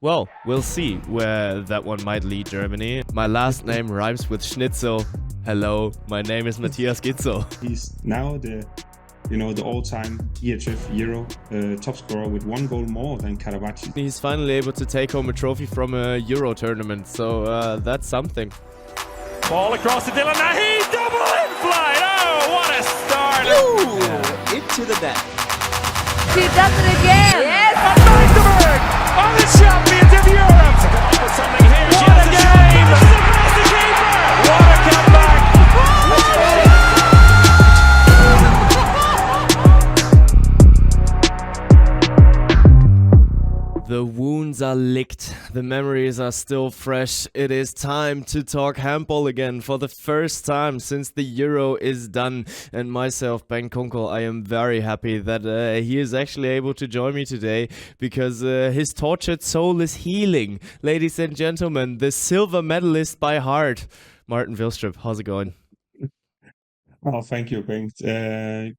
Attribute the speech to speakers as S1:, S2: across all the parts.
S1: Well, we'll see where that one might lead Germany. My last name rhymes with Schnitzel. Hello, my name is Matthias Gitzel.
S2: He's now the all-time EHF Euro top scorer with 1 goal more than Karabatic.
S1: He's finally able to take home a trophy from a Euro tournament, so that's something.
S3: Ball across to Dylan Nahi, double in flight. Oh, what a start!
S4: Ooh, into the net.
S5: She does it again. Yes.
S3: Van Magdeburg are the champions of Europe. To come up with something here. What a game! Across the keeper. What a comeback!
S1: The wounds are licked, the memories are still fresh. It is time to talk handball again for the first time since the Euro is done. And myself, Bengt Kunkel, I am very happy that he is actually able to join me today because his tortured soul is healing. Ladies and gentlemen, the silver medalist by heart, Martin Vilstrup. How's it going?
S2: Oh, thank you, Bengt.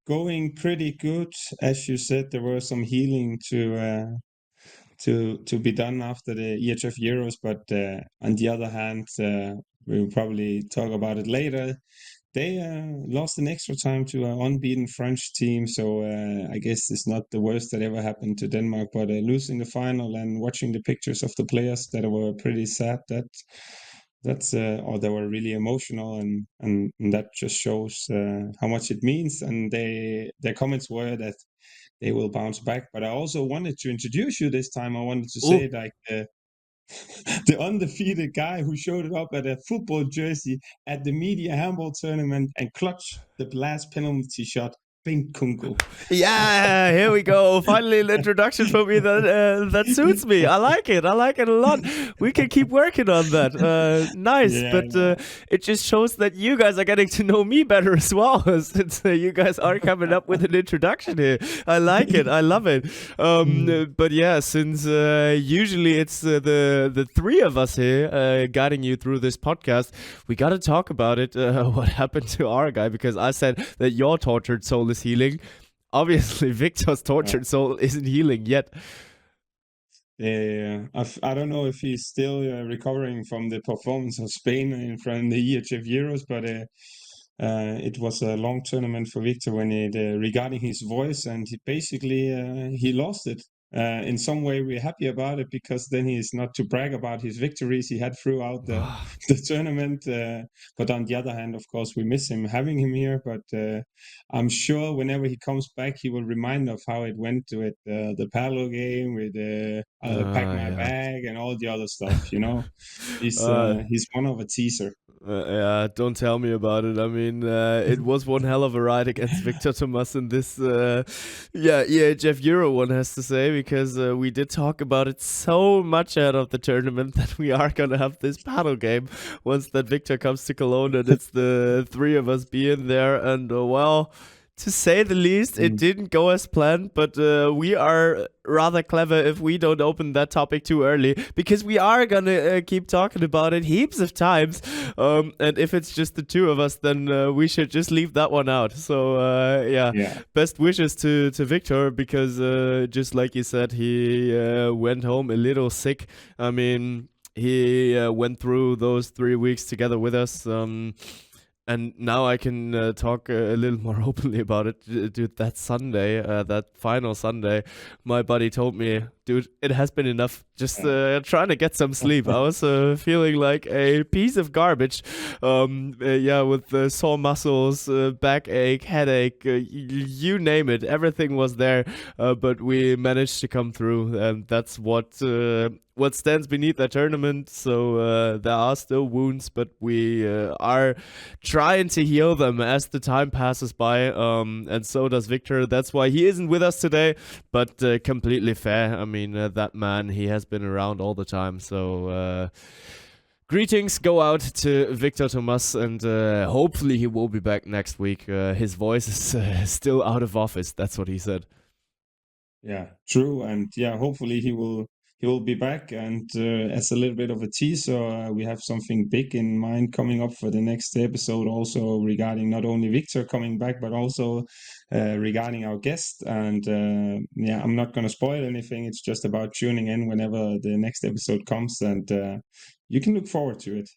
S2: Going pretty good. As you said, there was some healing to be done after the EHF Euros, but on the other hand, we'll probably talk about it later. They lost in extra time to an unbeaten French team, so I guess it's not the worst that ever happened to Denmark, but losing the final and watching the pictures of the players that were pretty sad, or they were really emotional, and that just shows how much it means. And their comments were that they will bounce back. But I also wanted to introduce you this time. I wanted to say the undefeated guy who showed up at a football jersey at the media handball tournament and clutched the last penalty shot. Bengt Kunkel.
S1: Yeah, here we go. Finally, an introduction for me that suits me. I like it. I like it a lot. We can keep working on that. Nice, yeah, but it just shows that you guys are getting to know me better as well, since you guys are coming up with an introduction here. I like it. I love it. But yeah, since usually it's the three of us here guiding you through this podcast, we got to talk about it. What happened to our guy? Because I said that your tortured soul is healing. Obviously, Victor's tortured soul isn't healing yet.
S2: Yeah, I don't know if he's still recovering from the performance of Spain in front of the EHF Euros, but it was a long tournament for Victor regarding his voice, and he lost it. In some way, we're happy about it because then he is not to brag about his victories he had throughout the tournament. But on the other hand, of course, we miss having him here. But I'm sure whenever he comes back, he will remind of how it went with the Palo game, with Pack My Bag and all the other stuff. He's one of a teaser.
S1: Yeah, don't tell me about it. I mean, it was one hell of a ride against Victor Thomas in this, EHF Euro, one has to say, because we did talk about it so much out of the tournament that we are going to have this paddle game once that Victor comes to Cologne, and it's the three of us being there, and well, to say the least, it didn't go as planned, but we are rather clever if we don't open that topic too early, because we are gonna keep talking about it heaps of times, and if it's just the two of us, then we should just leave that one out. So yeah. Best wishes to Victor, because just like you said, he went home a little sick. I mean, he went through those 3 weeks together with us, and now I can talk a little more openly about it. Dude, that Sunday, that final Sunday, my buddy told me, dude, it has been enough. Just trying to get some sleep. I was feeling like a piece of garbage. With sore muscles, backache, headache, you name it. Everything was there, but we managed to come through, and that's what stands beneath that tournament. So there are still wounds, but we are trying to heal them as the time passes by, and so does Victor. That's why he isn't with us today, but completely fair. I mean, that man, he has been around all the time, so greetings go out to Victor Thomas, and hopefully he will be back next week. His voice is still out of office, that's what he said.
S2: Yeah, true, and hopefully he will he will be back. And as a little bit of a teaser, we have something big in mind coming up for the next episode, also regarding not only Victor coming back, but also regarding our guest. And yeah, I'm not going to spoil anything. It's just about tuning in whenever the next episode comes, and you can look forward to it.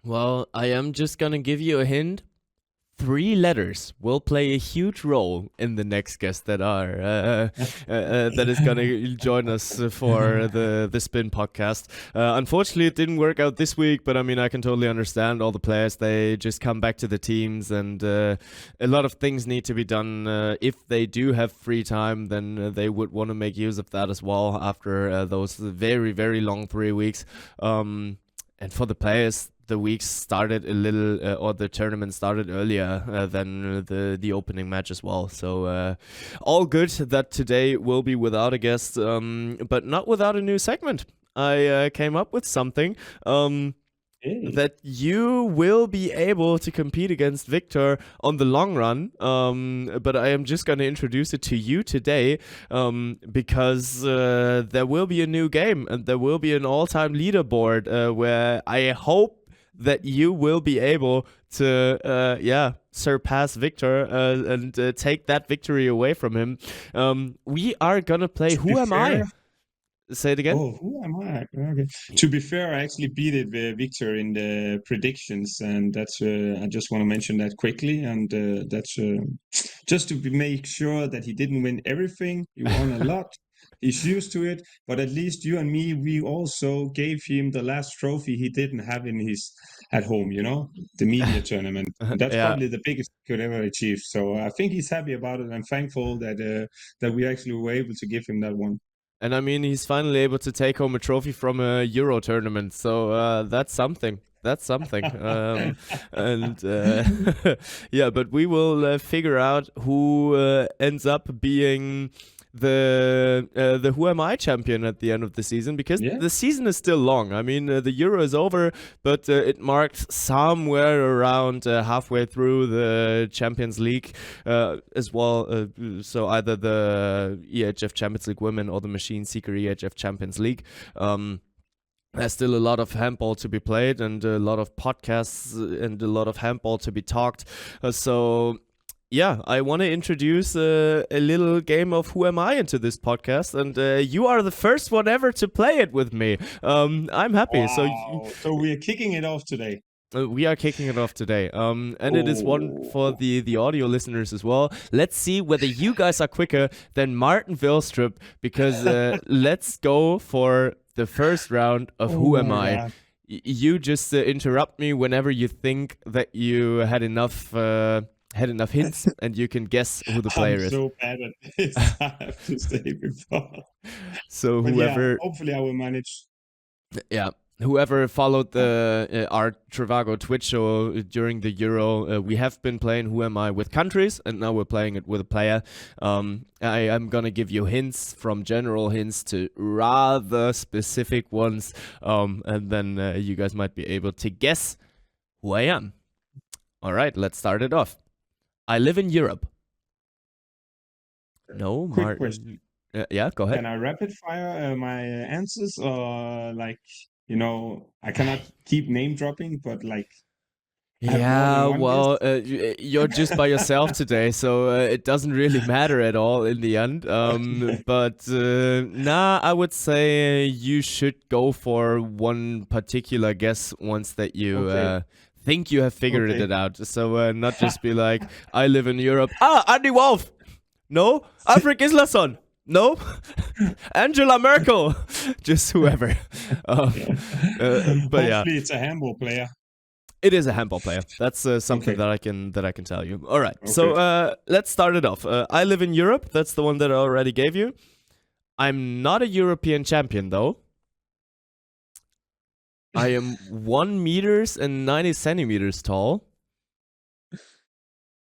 S1: Well, I am just going to give you a hint. 3 letters will play a huge role in the next guest that is going to join us for the Spin podcast. Unfortunately, it didn't work out this week, but I mean, I can totally understand all the players. They just come back to the teams, and a lot of things need to be done. If they do have free time, then they would want to make use of that as well after those very, very long 3 weeks. And for the players, the weeks started a little, or the tournament started earlier than the opening match as well. So all good that today will be without a guest, but not without a new segment. I came up with something that you will be able to compete against Victor on the long run, but I am just going to introduce it to you today because there will be a new game, and there will be an all-time leaderboard where I hope that you will be able to surpass Victor and take that victory away from him. We are going to play Who Am I? Say it again.
S2: Oh, who am I? Okay. To be fair, I actually beat it Victor in the predictions, and that's I just want to mention that quickly, and that's just to make sure that he didn't win everything. He won a lot. He's used to it, but at least you and me, we also gave him the last trophy he didn't have in his at home, the media tournament. And that's probably the biggest he could ever achieve. So I think he's happy about it. I'm thankful that we actually were able to give him that one.
S1: And I mean, he's finally able to take home a trophy from a Euro tournament. So that's something. That's something. Yeah, but we will figure out who ends up being the Who Am I champion at the end of the season, because the season is still long. I mean, the Euro is over, but it marked somewhere around halfway through the Champions League as well. So either the EHF Champions League Women or the Machine Seeker EHF Champions League. There's still a lot of handball to be played, and a lot of podcasts and a lot of handball to be talked. Yeah, I want to introduce a little game of Who Am I into this podcast, and you are the first one ever to play it with me. I'm happy.
S2: Wow. So we are kicking it off today.
S1: We are kicking it off today, and it is one for the audio listeners as well. Let's see whether you guys are quicker than Martin Vilstrup, because let's go for the first round of Who Am I.
S2: God.
S1: You just interrupt me whenever you think that you had enough hints, and you can guess who the player is.
S2: I'm so bad at this, I have to say before.
S1: So
S2: But
S1: whoever,
S2: hopefully I will manage.
S1: Whoever followed our Trivago Twitch show during the Euro, we have been playing Who Am I with countries, and now we're playing it with a player. I am gonna give you hints, from general hints to rather specific ones, and then you guys might be able to guess who I am. All right, let's start it off. I live in Europe. No,
S2: Quick
S1: Martin.
S2: question.
S1: Yeah, go ahead.
S2: Can I rapid fire my answers, or I cannot keep name dropping, but I have
S1: Yeah,
S2: more than one
S1: well,
S2: guess?
S1: you're just by yourself today, so it doesn't really matter at all in the end. But I would say you should go for one particular guess once that you think you have figured it out. So not just be like, I live in Europe. Andy Wolf! No? Alfred Gislason! No? Angela Merkel! Just whoever. But
S2: Hopefully it's a handball player.
S1: It is a handball player. That's something that I can tell you. All right.
S2: Okay.
S1: So let's start it off. I live in Europe. That's the one that I already gave you. I'm not a European champion though. I am 1 meters and 90 centimeters tall.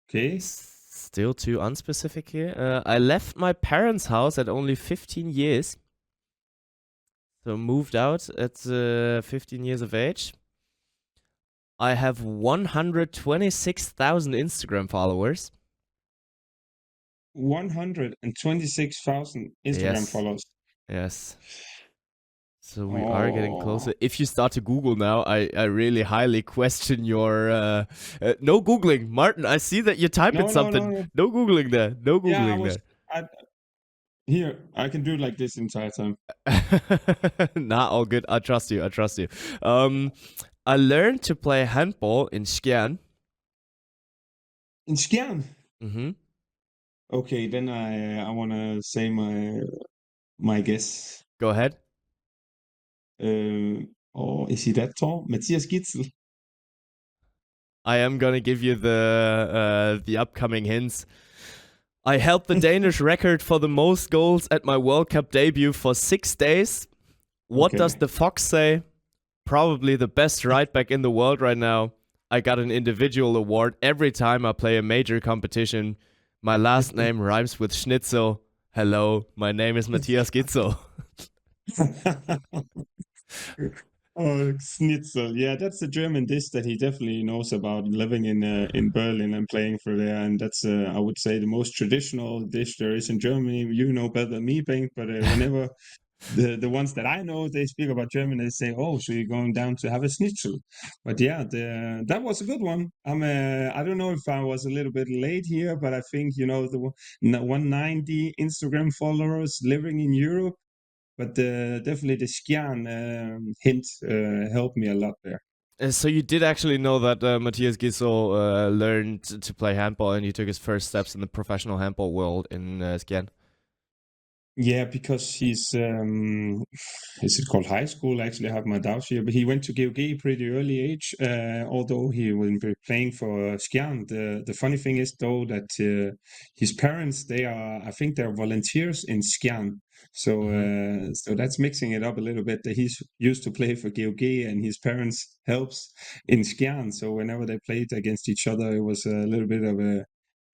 S2: Okay.
S1: Still too unspecific here. I left my parents' house at only 15 years. So moved out at 15 years of age. I have 126,000 Instagram followers.
S2: 126,000 Instagram followers.
S1: Yes. So we are getting closer. If you start to Google now, I really highly question your no Googling. Martin, I see that you're typing something. No Googling there. No Googling there.
S2: Here, I can do it like this entire time.
S1: Nah, all good. I trust you. I learned to play handball in Skjern.
S2: In Skjern?
S1: Mm-hmm.
S2: Okay, then I want to say my guess.
S1: Go ahead.
S2: Is he that tall? Mathias Gitzel.
S1: I am gonna give you the upcoming hints. I held the Danish record for the most goals at my World Cup debut for 6 days. What does the Fox say? Probably the best right back in the world right now. I got an individual award every time I play a major competition. My last name rhymes with Schnitzel. Hello, my name is Mathias Gitzel.
S2: Oh, Schnitzel. Yeah, that's a German dish that he definitely knows about, living in Berlin and playing for there. And that's, I would say, the most traditional dish there is in Germany. You know better than me, Bengt, but whenever the ones that I know, they speak about Germany, they say, oh, so you're going down to have a Schnitzel. But yeah, that was a good one. I don't know if I was a little bit late here, but I think, the 190 Instagram followers living in Europe. But definitely the Skjern hint helped me a lot there.
S1: So you did actually know that Mathias Gitzel learned to play handball and he took his first steps in the professional handball world in Skjern?
S2: Yeah, because he's is it called high school? Actually, I have my doubts here, but he went to GOG pretty early age. Although he will be playing for Skjern. The funny thing is though that his parents, I think they're volunteers in Skjern. So that's mixing it up a little bit. That he's used to play for GOG and his parents helps in Skjern. So whenever they played against each other, it was a little bit of a,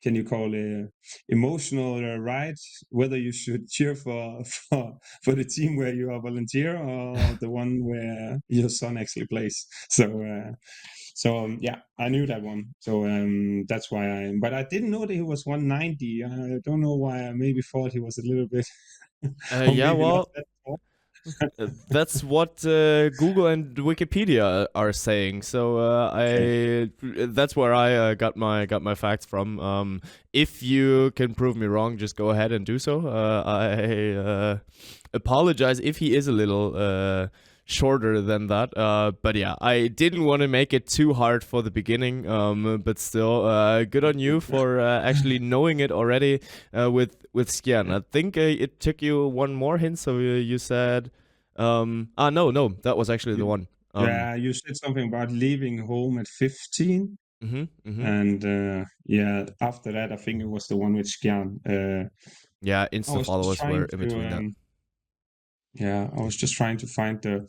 S2: can you call it, emotional ride, whether you should cheer for the team where you are volunteer or the one where your son actually plays. So yeah, I knew that one. So that's why but I didn't know that he was 190. I don't know why. I maybe thought he was a little bit.
S1: Yeah, well, that's what Google and Wikipedia are saying. So that's where I got my facts from. If you can prove me wrong, just go ahead and do so. I apologize if he is a little shorter than that. But yeah, I didn't want to make it too hard for the beginning. But still, good on you for actually knowing it already with Skjern. I think it took you one more hint. So you said, no, that was actually the one.
S2: Yeah, you said something about leaving home at 15. And yeah, after that, I think it was the one with Skjern.
S1: Yeah, Insta followers were in between that.
S2: Yeah, I was just trying to find the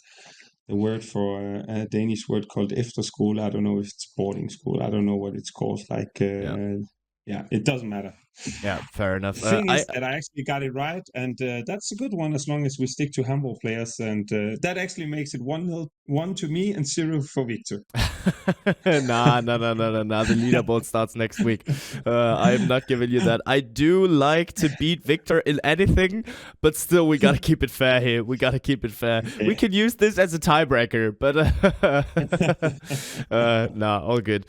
S2: word for a Danish word called efterskole. I don't know if it's boarding school. I don't know what it's called. Yeah, it doesn't matter.
S1: Yeah, fair enough.
S2: The thing is that I actually got it right, and that's a good one as long as we stick to handball players, and that actually makes it 1-1 to me and 0 for Victor.
S1: Nah. The leaderboard starts next week. I am not giving you that. I do like to beat Victor in anything, but still, we gotta keep it fair here. We gotta keep it fair. Okay. We can use this as a tiebreaker, but nah, all good.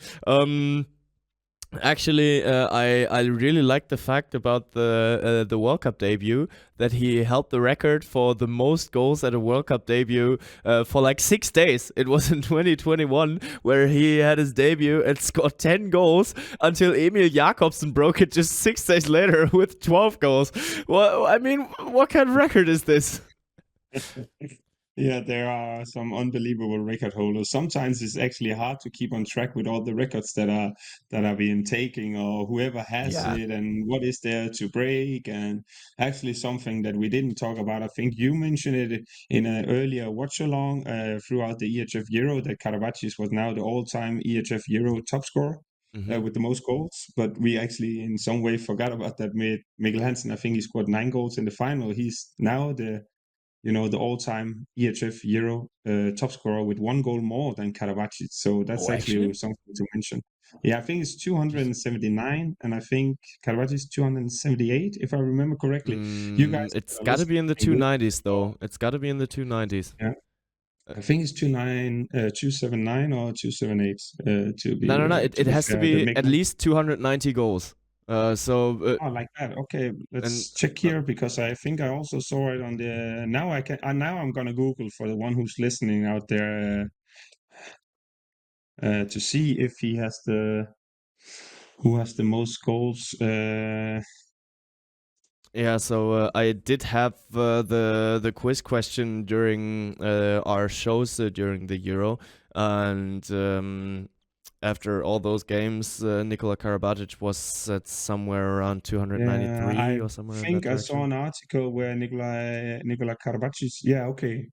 S1: Actually, I really like the fact about the World Cup debut that he held the record for the most goals at a World Cup debut for like 6 days. It was in 2021 where he had his debut and scored 10 goals until Emil Jakobsen broke it just 6 days later with 12 goals. Well, I mean, what kind of record is this?
S2: Yeah, there are some unbelievable record holders. Sometimes it's actually hard to keep on track with all the records that are being taken, or whoever has it, and what is there to break. And actually, something that we didn't talk about, I think you mentioned it in an earlier watch along throughout the EHF Euro, that Karabatic was now the all-time EHF Euro top scorer. With the most goals, but we actually in some way forgot about that. Mikkel Hansen, I think he scored 9 goals in the final. He's now the the all-time EHF Euro top scorer with 1 goal more than Karabatic. So that's actually something to mention. Yeah, I think it's 279, and I think Karabatic is 278, if I remember correctly. You guys,
S1: it's got to be in the 290s, though. It's got to be in the 290s.
S2: Yeah. I think it's 279 or 278.
S1: No. It has to be at least 290 goals.
S2: Oh, like that. Okay, let's check here, because I think I also saw it on the. Now I'm gonna Google for the one who's listening out there to see if he has who has the most goals.
S1: Yeah, so I did have the quiz question during our shows during the Euro, and after all those games, Nikola Karabatic was at somewhere around 293 or somewhere.
S2: I think I saw an article where Nikola Karabatic. Yeah, okay.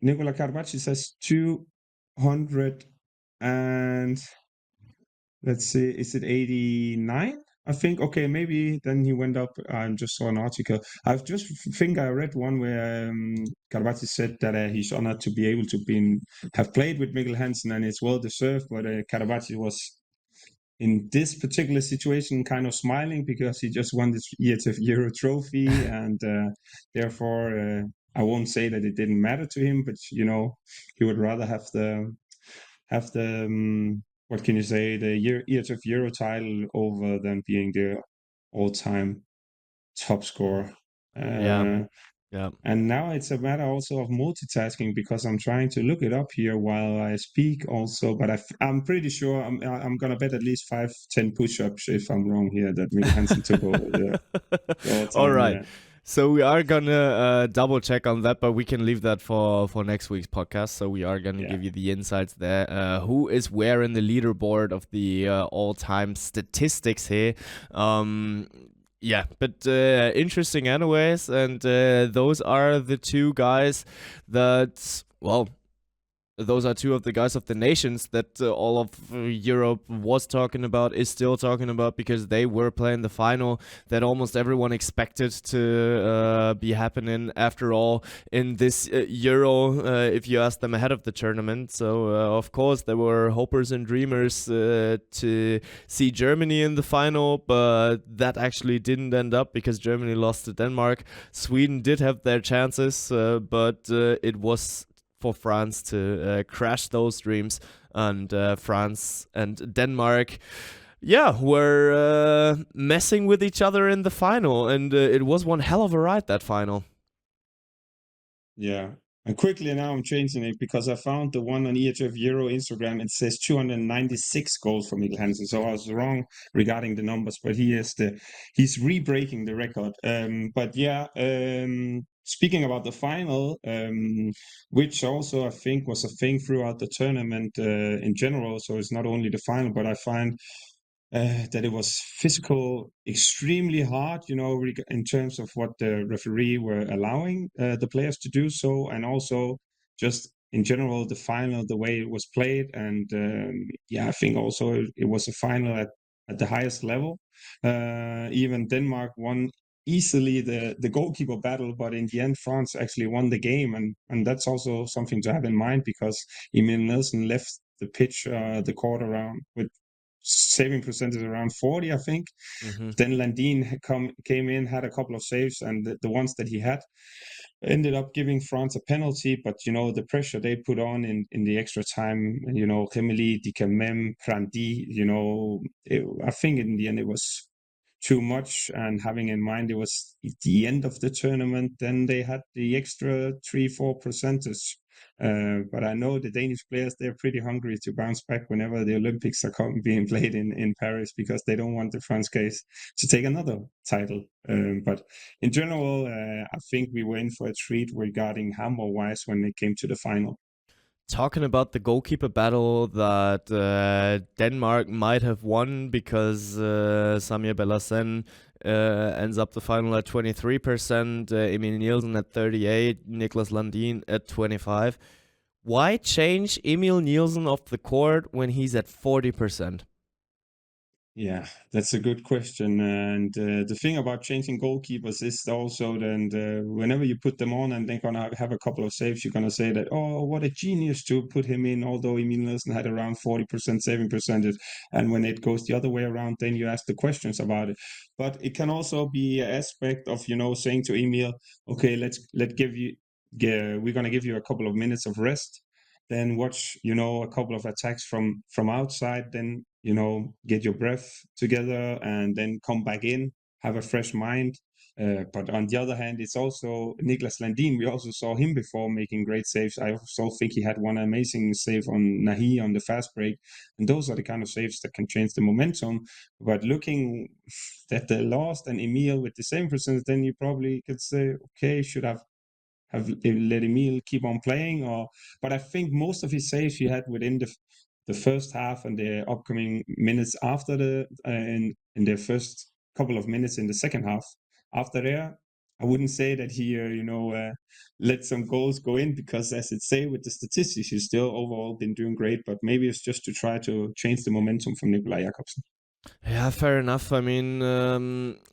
S2: Nikola Karabatic says 200 and let's see, is it 89? I think, okay, maybe then he went up. I just saw an article. I read one where Karabatic said that he's honored to be able to have played with Mikkel Hansen, and it's well deserved. But Karabatic was in this particular situation kind of smiling because he just won this EHF Euro trophy, and therefore I won't say that it didn't matter to him, but he would rather have the what can you say, the EHF Euro title over than being the all-time top scorer.
S1: Yeah.
S2: And now it's a matter also of multitasking, because I'm trying to look it up here while I speak also, but I'm pretty sure I'm gonna bet at least 5-10 push-ups if I'm wrong here that Mikkel Hansen took over the all-time.
S1: All right. So we are gonna double check on that, but we can leave that for next week's podcast. So we are gonna give you the insights there. Who is where in the leaderboard of the all-time statistics here? Yeah, but interesting anyways. And those are the two guys that, well, those are two of the guys of the nations that all of Europe was talking about, is still talking about, because they were playing the final that almost everyone expected to be happening after all in this Euro, if you ask them ahead of the tournament. So, of course, there were hopers and dreamers to see Germany in the final, but that actually didn't end up because Germany lost to Denmark. Sweden did have their chances, but it was for France to crash those dreams, and France and Denmark, were messing with each other in the final, and it was one hell of a ride, that final.
S2: Yeah, and quickly now I'm changing it because I found the one on EHF Euro Instagram. It says 296 goals for Mikkel Hansen, so I was wrong regarding the numbers, but he's re-breaking the record. Speaking about the final, which also I think was a thing throughout the tournament in general, so it's not only the final, but I find that it was physical, extremely hard, in terms of what the referee were allowing the players to do so, and also just in general the final, the way it was played, and I think also it was a final at the highest level. Even Denmark won easily the goalkeeper battle, but in the end France actually won the game, and that's also something to have in mind, because Emil Nielsen left the pitch, the court around with saving percentage around 40, I think. Mm-hmm. Then Landin came in, had a couple of saves, and the ones that he had ended up giving France a penalty. But the pressure they put on in the extra time, Remeli, Dicamem, Prandi, I think in the end it was too much, and having in mind it was the end of the tournament, then they had the extra 3-4%. But I know the Danish players, they're pretty hungry to bounce back whenever the Olympics are being played in Paris, because they don't want the France case to take another title. But in general, I think we were in for a treat regarding handball-wise when it came to the final.
S1: Talking about the goalkeeper battle that Denmark might have won, because Samir Belassen ends up the final at 23%, Emil Nielsen at 38%, Niklas Landin at 25%. Why change Emil Nielsen off the court when he's at 40%?
S2: Yeah, that's a good question. And the thing about changing goalkeepers is also that whenever you put them on and they're going to have a couple of saves, you're going to say that, oh, what a genius to put him in, although Emil Nielsen had around 40% saving percentage. And when it goes the other way around, then you ask the questions about it. But it can also be an aspect of, saying to Emil, okay, we're going to give you a couple of minutes of rest. Then watch, a couple of attacks from outside, then get your breath together and then come back in, have a fresh mind. But on the other hand, it's also Niklas Landin. We also saw him before making great saves. I also think he had one amazing save on Nahi on the fast break. And those are the kind of saves that can change the momentum. But looking at the lost and Emil with the same percentage, then you probably could say, okay, should have let Emil keep on playing, but I think most of his saves he had within the first half and the upcoming minutes after in the first couple of minutes in the second half. After there, I wouldn't say that he let some goals go in, because as it say with the statistics, he's still overall been doing great. But maybe it's just to try to change the momentum from Nikolaj Jakobsen.
S1: Yeah, fair enough. I mean,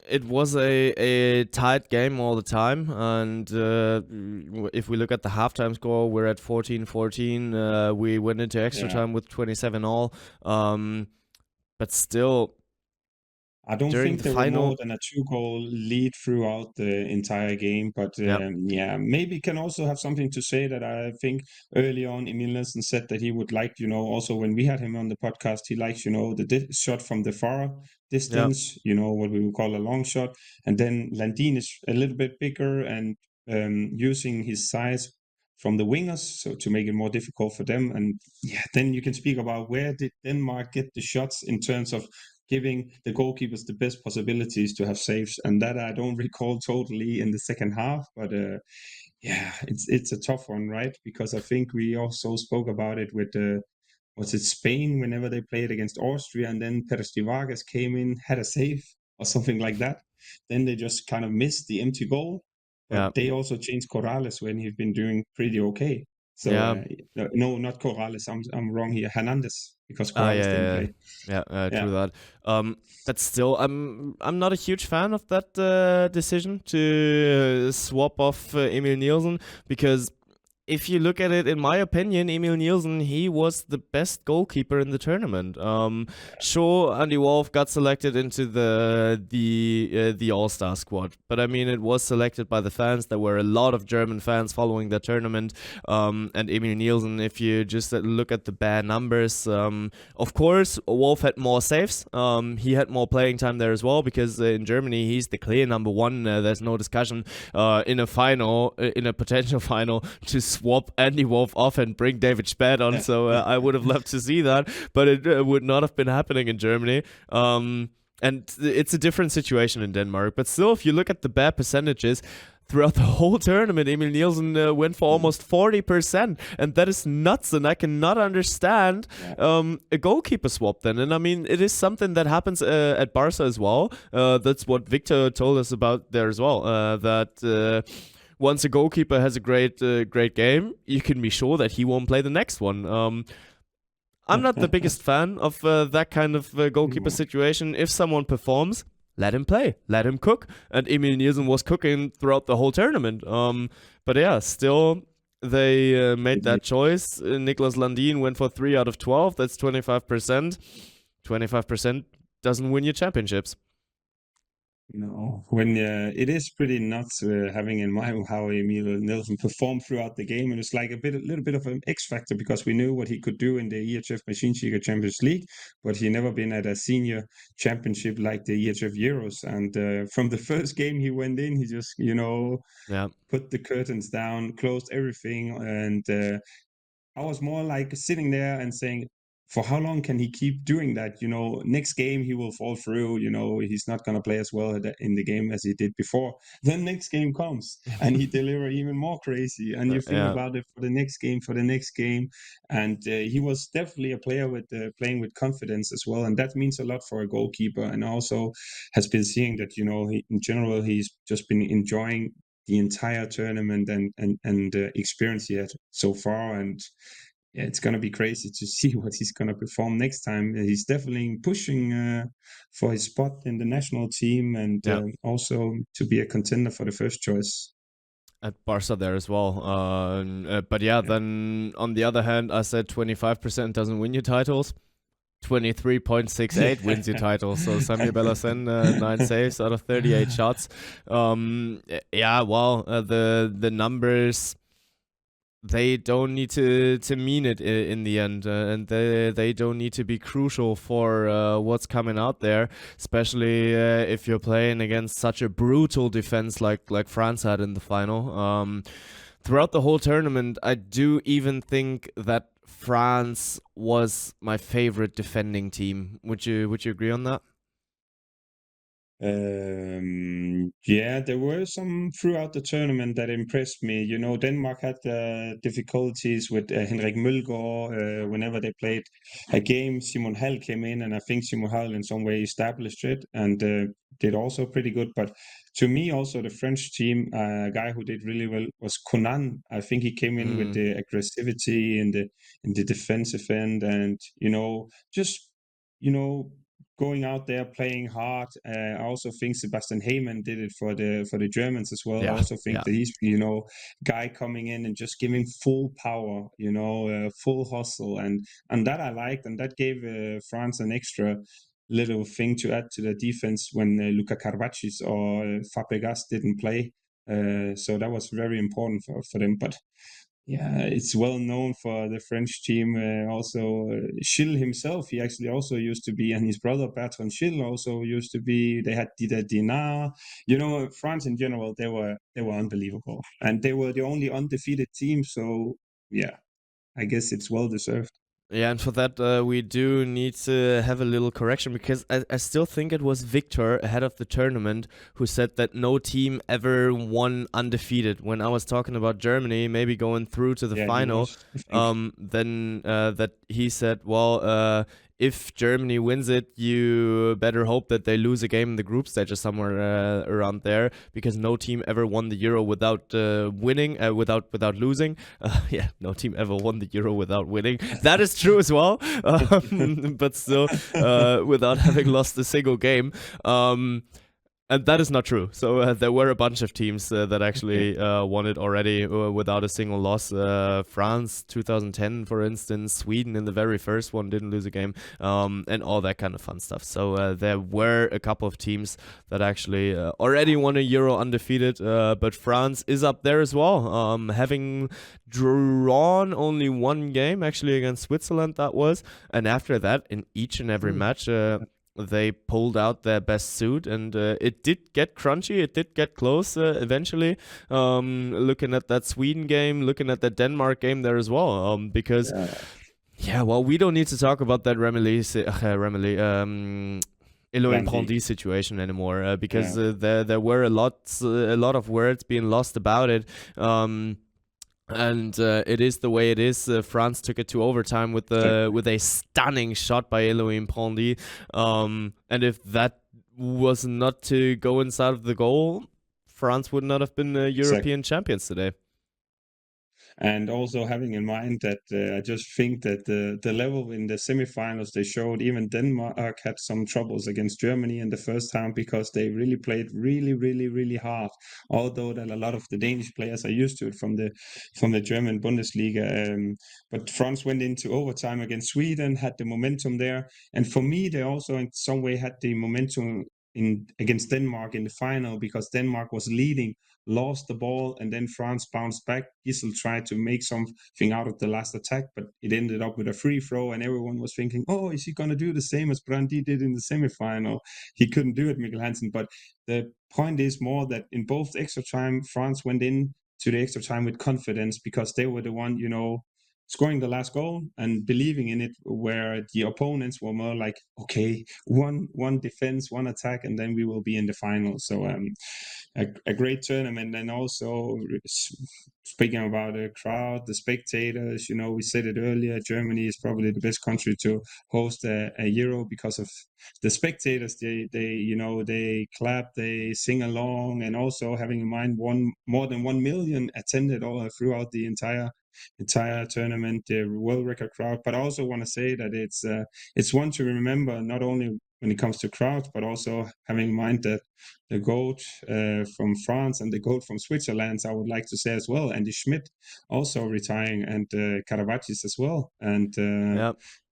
S1: it was a tight game all the time, and if we look at the halftime score, we're at 14-14. We went into extra time with 27 all, but still,
S2: I don't think there were more than a 2-goal lead throughout the entire game, but maybe can also have something to say that I think early on Emil Nielsen said that he would like, also when we had him on the podcast, he likes, the shot from the far distance, what we would call a long shot. And then Landin is a little bit bigger and using his size from the wingers, so to make it more difficult for them. And then you can speak about where did Denmark get the shots in terms of giving the goalkeepers the best possibilities to have saves, and that I don't recall totally in the second half. But it's a tough one, right? Because I think we also spoke about it with Spain whenever they played against Austria, and then Perez de Vargas came in, had a save or something like that. Then they just kind of missed the empty goal. But they also changed Corrales when he's been doing pretty okay. So no, not Corrales. I'm wrong here. Hernandez, because Corrales didn't play.
S1: True that. But still, I'm not a huge fan of that decision to swap off Emil Nielsen, because if you look at it, in my opinion, Emil Nielsen, he was the best goalkeeper in the tournament. Sure, Andy Wolf got selected into the All-Star squad, but I mean, it was selected by the fans. There were a lot of German fans following the tournament, and Emil Nielsen, if you just look at the bare numbers, of course, Wolf had more saves. He had more playing time there as well, because in Germany, he's the clear number one. There's no discussion in a potential final, to swap Andy Wolf off and bring David Spath on. So I would have loved to see that, but it would not have been happening in Germany. And it's a different situation in Denmark. But still, if you look at the bare percentages, throughout the whole tournament, Emil Nielsen went for almost 40%, and that is nuts, and I cannot understand a goalkeeper swap then. And I mean, it is something that happens at Barca as well. That's what Victor told us about there as well, that once a goalkeeper has a great game, you can be sure that he won't play the next one. I'm not the biggest fan of that kind of goalkeeper situation. If someone performs, let him play, let him cook. And Emil Nielsen was cooking throughout the whole tournament. But yeah, still, they made that choice. Niklas Landin went for 3 out of 12. That's 25%. 25% doesn't win you championships.
S2: When it is pretty nuts having in mind how Emil Nielsen performed throughout the game, and it's like a little bit of an X factor, because we knew what he could do in the EHF Champions League, but he never been at a senior championship like the EHF Euros. And from the first game he went in, he just put the curtains down, closed everything, and I was more like sitting there and saying, for how long can he keep doing that? Next game he will fall through. He's not going to play as well in the game as he did before. Then next game comes and he deliver even more crazy. And you think about it for the next game. And he was definitely a player with playing with confidence as well. And that means a lot for a goalkeeper. And also has been seeing that, in general, he's just been enjoying the entire tournament and experience he had so far. And yeah, it's gonna be crazy to see what he's gonna perform next time. He's definitely pushing for his spot in the national team and also to be a contender for the first choice.
S1: At Barca there as well. But yeah, then on the other hand, I said 25% doesn't win you titles. 23.68 wins you titles. So Samir Belhacen, 9 saves out of 38 shots. Yeah, well, the numbers, they don't need to mean it in the end, and they don't need to be crucial for what's coming out there, especially if you're playing against such a brutal defense like France had in the final. Throughout the whole tournament, I do even think that France was my favorite defending team. Would you agree on that?
S2: Yeah, there were some throughout the tournament that impressed me. You know, Denmark had difficulties with Henrik Mølgaard whenever they played a game. Simon Hall came in, and I think Simon Hall in some way established it and did also pretty good. But to me, also the French team, a guy who did really well was Conan. I think he came in with the aggressivity in the defensive end, and just going out there playing hard. I also think Sebastian Heyman did it for the Germans as well. I also think that he's guy coming in and just giving full power, full hustle, and that I liked, and that gave France an extra little thing to add to the defense when Luka Karabatic or Fabregas didn't play. So that was very important for them. But yeah, it's well known for the French team. Also, Schill himself, he actually also used to be, and his brother Bertrand Schill also used to be. They had Didier Dinard. France in general, they were unbelievable, and they were the only undefeated team. So yeah, I guess it's well deserved.
S1: Yeah, and for that, we do need to have a little correction, because I still think it was Victor ahead of the tournament who said that no team ever won undefeated. When I was talking about Germany maybe going through to the final, then that he said, well, if Germany wins it, you better hope that they lose a game in the group stage or somewhere around there, because no team ever won the Euro without winning, without losing. Yeah, no team ever won the Euro without winning. That is true as well, but still, without having lost a single game. And that is not true. So there were a bunch of teams that actually won it already without a single loss. France 2010, for instance, Sweden in the very first one didn't lose a game, and all that kind of fun stuff. So there were a couple of teams that actually already won a Euro undefeated, but France is up there as well, having drawn only one game actually against Switzerland, that was. And after that, in each and every match, they pulled out their best suit, and it did get crunchy. It did get close eventually. Looking at that Sweden game, looking at that Denmark game there as well. Because, well, we don't need to talk about that Elohim Prandi situation anymore, because there were a lot of words being lost about it. And it is the way it is. France took it to overtime with a stunning shot by Elohim Prandi. And if that was not to go inside of the goal, France would not have been European champions today.
S2: And also having in mind that I just think that the level in the semifinals they showed, even Denmark had some troubles against Germany in the first half, because they really played really, really, really hard. Although that a lot of the Danish players are used to it from the German Bundesliga. But France went into overtime against Sweden, had the momentum there. And for me, they also in some way had the momentum against Denmark in the final, because Denmark was leading, lost the ball, and then France bounced back. Gisel tried to make something out of the last attack, but it ended up with a free throw, and everyone was thinking, oh, is he going to do the same as Brandi did in the semifinal? He couldn't do it, Mikkel Hansen. But the point is more that in both extra time, France went in to the extra time with confidence, because they were the one, scoring the last goal and believing in it, where the opponents were more like, okay, one defense, one attack, and then we will be in the final. So a great tournament. And also speaking about the crowd, the spectators, we said it earlier, Germany is probably the best country to host a Euro, because of the spectators. They clap, they sing along, and also having in mind more than 1 million attended all throughout the entire entire tournament, the world record crowd. But I also want to say that it's one to remember, not only when it comes to crowd, but also having in mind that the GOAT from France and the GOAT from Switzerland, I would like to say as well, Andy Schmidt also retiring, and Karabatic as well. And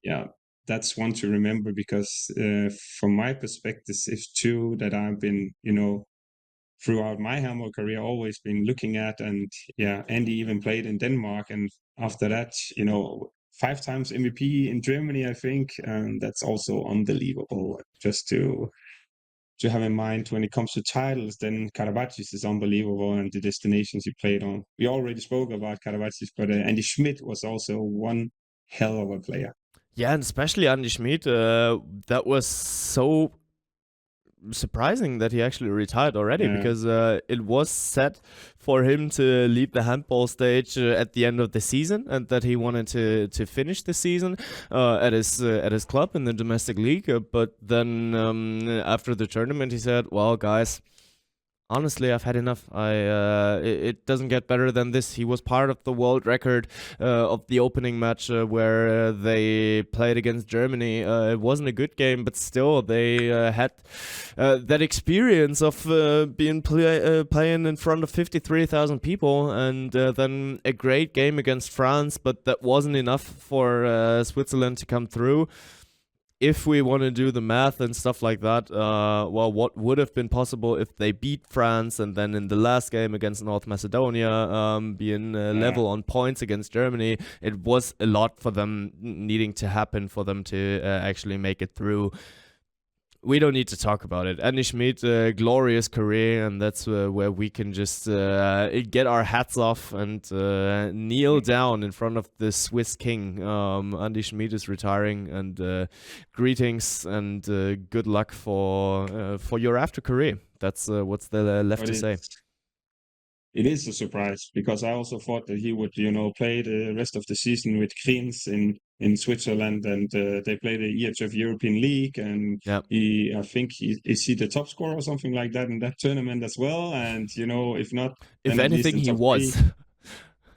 S2: yeah, that's one to remember, because from my perspective, it's two that I've been, throughout my handball career, always been looking at. And yeah, Andy even played in Denmark, and after that, 5 times MVP in Germany, I think, and that's also unbelievable. Just to have in mind, when it comes to titles, then Karabatic is unbelievable, and the destinations he played on. We already spoke about Karabatic, but Andy Schmidt was also one hell of a player.
S1: Yeah, and especially Andy Schmidt, that was so surprising that he actually retired already, because it was set for him to leave the handball stage at the end of the season, and that he wanted to finish the season at his club in the domestic league. But then after the tournament, he said, "Well, guys, honestly, I've had enough. It doesn't get better than this." He was part of the world record of the opening match where they played against Germany. It wasn't a good game, but still they had that experience of playing in front of 53,000 people, and then a great game against France, but that wasn't enough for Switzerland to come through. If we want to do the math and stuff like that, what would have been possible if they beat France, and then in the last game against North Macedonia, being level on points against Germany, it was a lot for them needing to happen for them to actually make it through. We don't need to talk about it. Andy Schmidt, glorious career, and that's where we can just get our hats off and kneel down in front of the Swiss king. Andy Schmidt is retiring, and greetings and good luck for your after career. That's what's there left to say.
S2: It is a surprise, because I also thought that he would, play the rest of the season with Kriens in Switzerland, and they play the EHF European League, and I think is he the top scorer or something like that in that tournament as well? And if not,
S1: if anything, he was.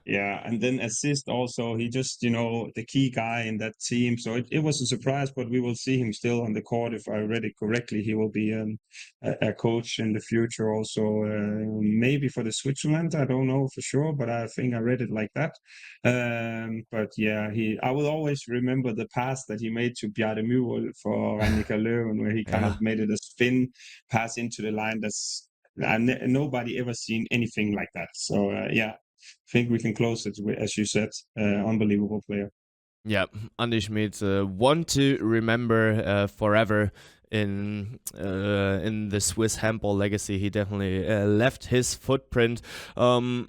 S2: Yeah, and then assist also. He just, the key guy in that team. So it was a surprise, but we will see him still on the court. If I read it correctly, he will be a coach in the future also, maybe for the Switzerland. I don't know for sure, but I think I read it like that. But yeah, I will always remember the pass that he made to Bjarne Myhrvold for Annika Löwen, where he kind of made it a spin pass into the line. That's nobody ever seen anything like that. So yeah. I think we can close it with, as you said, unbelievable player.
S1: Yeah, Andy Schmidt, one to remember forever in the Swiss handball legacy. He definitely left his footprint. And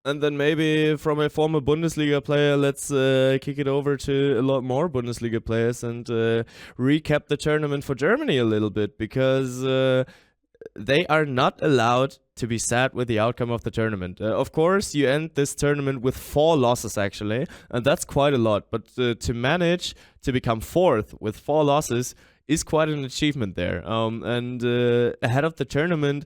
S1: then maybe from a former Bundesliga player, let's kick it over to a lot more Bundesliga players and recap the tournament for Germany a little bit, because they are not allowed to be sad with the outcome of the tournament. Of course, you end this tournament with 4 losses, actually, and that's quite a lot. But to manage to become 4th with 4 losses is quite an achievement there. And ahead of the tournament,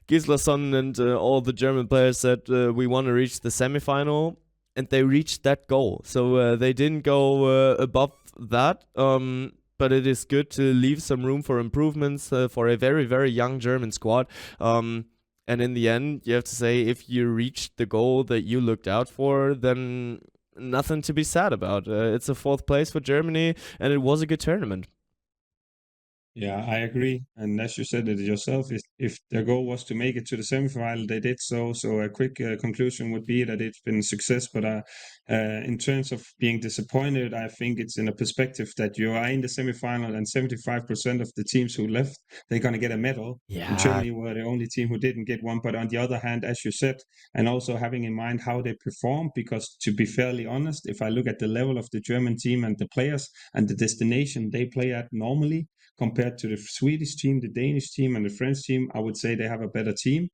S1: Gislason and all the German players said, we want to reach the semifinal, and they reached that goal. So they didn't go above that. But it is good to leave some room for improvements for a very, very young German squad. And in the end, you have to say, if you reached the goal that you looked out for, then nothing to be sad about. It's a 4th place for Germany, and it was a good tournament.
S2: Yeah, I agree. And as you said it yourself, if their goal was to make it to the semifinal, they did so. So a quick conclusion would be that it's been a success. But in terms of being disappointed, I think it's in a perspective that you are in the semifinal, and 75% of the teams who left, they're going to get a medal.
S1: Yeah.
S2: And Germany were the only team who didn't get one. But on the other hand, as you said, and also having in mind how they performed, because to be fairly honest, if I look at the level of the German team and the players and the destination they play at normally, compared to the Swedish team, the Danish team, and the French team, I would say they have a better team.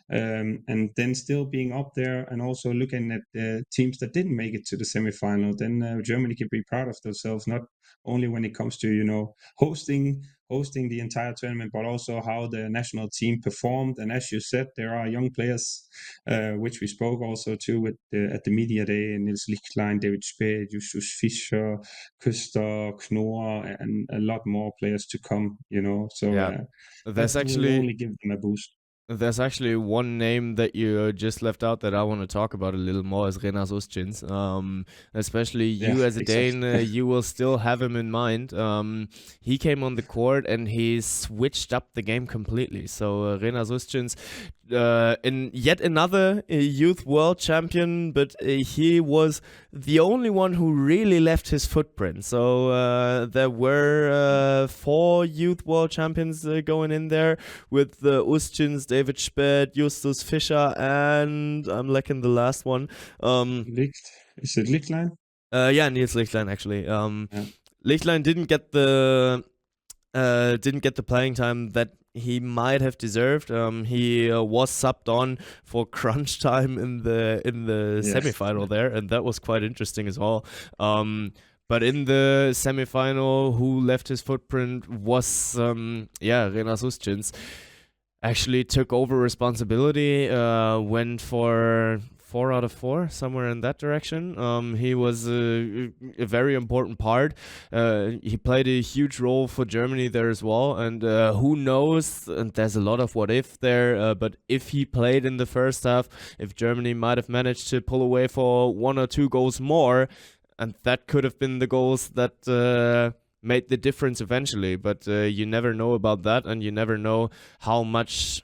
S2: and then still being up there and also looking at the teams that didn't make it to the semifinal, then Germany can be proud of themselves, not only when it comes to hosting the entire tournament, but also how the national team performed. And as you said, there are young players, which we spoke also to at the media day: Niels Lichtlein, David Speth, Justus Fischer, Küster, Knorr, and a lot more players to come. So
S1: there's
S2: that will
S1: actually
S2: only give them a boost.
S1: There's actually one name that you just left out that I want to talk about a little more, is Renas Ustjins. Especially you as a Dane, you will still have him in mind. He came on the court and he switched up the game completely. So Renas Ustjins, in yet another youth world champion, but he was the only one who really left his footprint. So there were 4 youth world champions going in there with Ustjins, David Speth, Justus Fischer, and I'm lacking the last one.
S2: Is it Lichtlein?
S1: Yeah, Niels Lichtlein actually. Lichtlein didn't get the playing time that he might have deserved. He was subbed on for crunch time in the semifinal there, and that was quite interesting as well. But in the semifinal, who left his footprint was Renas Ustjins. Actually took over responsibility, went for 4 out of 4, somewhere in that direction. He was a very important part. He played a huge role for Germany there as well. And who knows, and there's a lot of what if there, but if he played in the first half, if Germany might have managed to pull away for 1 or 2 goals more, and that could have been the goals that made the difference eventually. But you never know about that, and you never know how much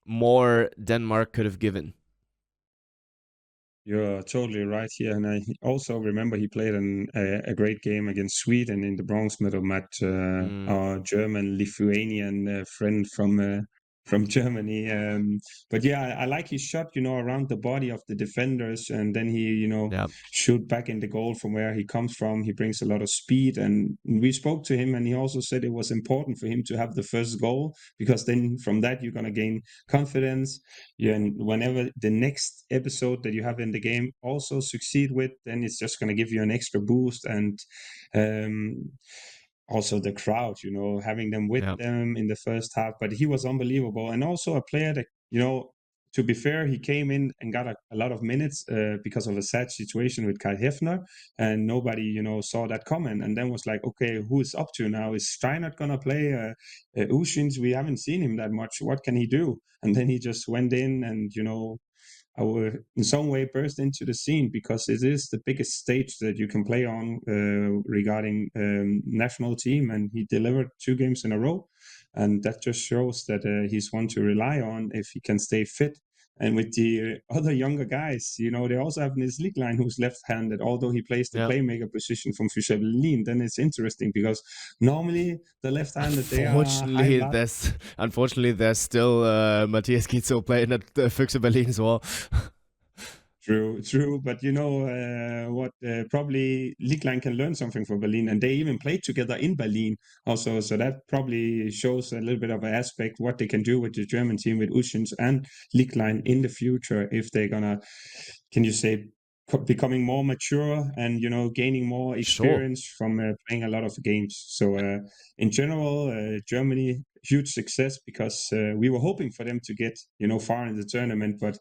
S1: more Denmark could have given.
S2: You're totally right here, and I also remember he played a great game against Sweden in the bronze medal match. Our German-Lithuanian friend from Germany. But yeah, I like his shot, around the body of the defenders, and then he, shoot back in the goal from where he comes from. He brings a lot of speed, and we spoke to him, and he also said it was important for him to have the first goal, because then from that you're going to gain confidence. And whenever the next episode that you have in the game also succeed with, then it's just going to give you an extra boost. And also the crowd, having them with them in the first half. But he was unbelievable, and also a player that, to be fair, he came in and got a lot of minutes because of a sad situation with Kai Hefner, and nobody, saw that coming. And then was like, okay, who is up to now? Is Steinert gonna play? Ustjins, we haven't seen him that much. What can he do? And then he just went in and, I will in some way burst into the scene, because it is the biggest stage that you can play on regarding national team, and he delivered 2 games in a row, and that just shows that he's one to rely on if he can stay fit. And with the other younger guys, they also have Niels Lichtlein, who's left-handed, although he plays the playmaker position from Fischer Berlin. Then it's interesting, because normally the left-handed,
S1: Unfortunately, there's still Matthias Gitzo playing at Füchse Berlin as well.
S2: True, but what? Probably Lichtlein can learn something from Berlin, and they even played together in Berlin also. So that probably shows a little bit of an aspect what they can do with the German team with Ustjins and Lichtlein in the future, if they're gonna, can you say, becoming more mature and gaining more experience from playing a lot of games. So in general, Germany, huge success, because we were hoping for them to get far in the tournament, but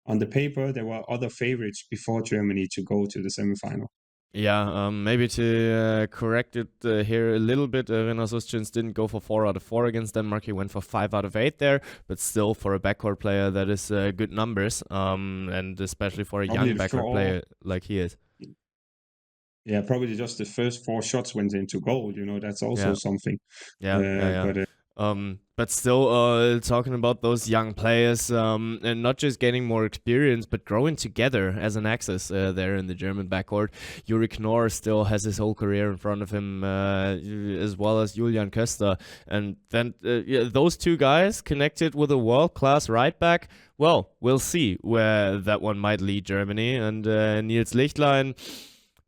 S2: on the paper, there were other favorites before Germany to go to the semifinal.
S1: Yeah, maybe to correct it here a little bit, Renas Ustjins didn't go for 4 out of 4 against Denmark. He went for 5 out of 8 there, but still for a backcourt player, that is good numbers, and especially for a young backcourt player like he is.
S2: Yeah, probably just the first 4 shots went into goal. That's also something.
S1: But still, talking about those young players, and not just gaining more experience, but growing together as an axis there in the German backcourt. Yuri Knorr still has his whole career in front of him, as well as Julian Köster. And then those 2 guys connected with a world-class right back. Well, we'll see where that one might lead Germany. And Niels Lichtlein,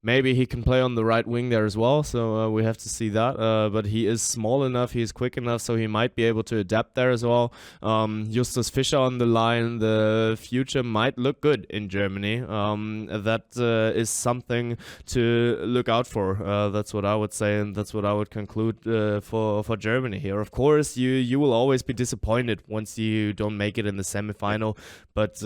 S1: Maybe he can play on the right wing there as well, so we have to see that. But he is small enough, he is quick enough, so he might be able to adapt there as well. Justus Fischer on the line, the future might look good in Germany. That is something to look out for. That's what I would say, and that's what I would conclude for Germany here. Of course, you will always be disappointed once you don't make it in the semifinal, but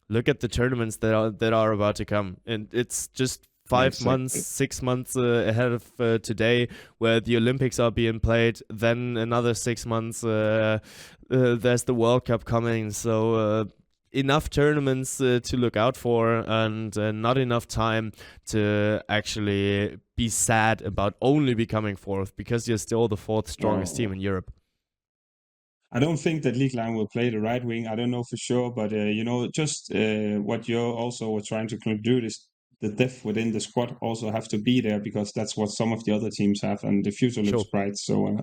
S1: look at the tournaments that are about to come, and it's just 5 months, 6 months ahead of today, where the Olympics are being played. Then another 6 months, there's the World Cup coming. So enough tournaments to look out for, and not enough time to actually be sad about only becoming fourth, because you're still the fourth strongest team in Europe.
S2: I don't think that Liegland will play the right wing. I don't know for sure, but just what you're also trying to conclude is the depth within the squad also have to be there, because that's what some of the other teams have, and the future looks bright. So,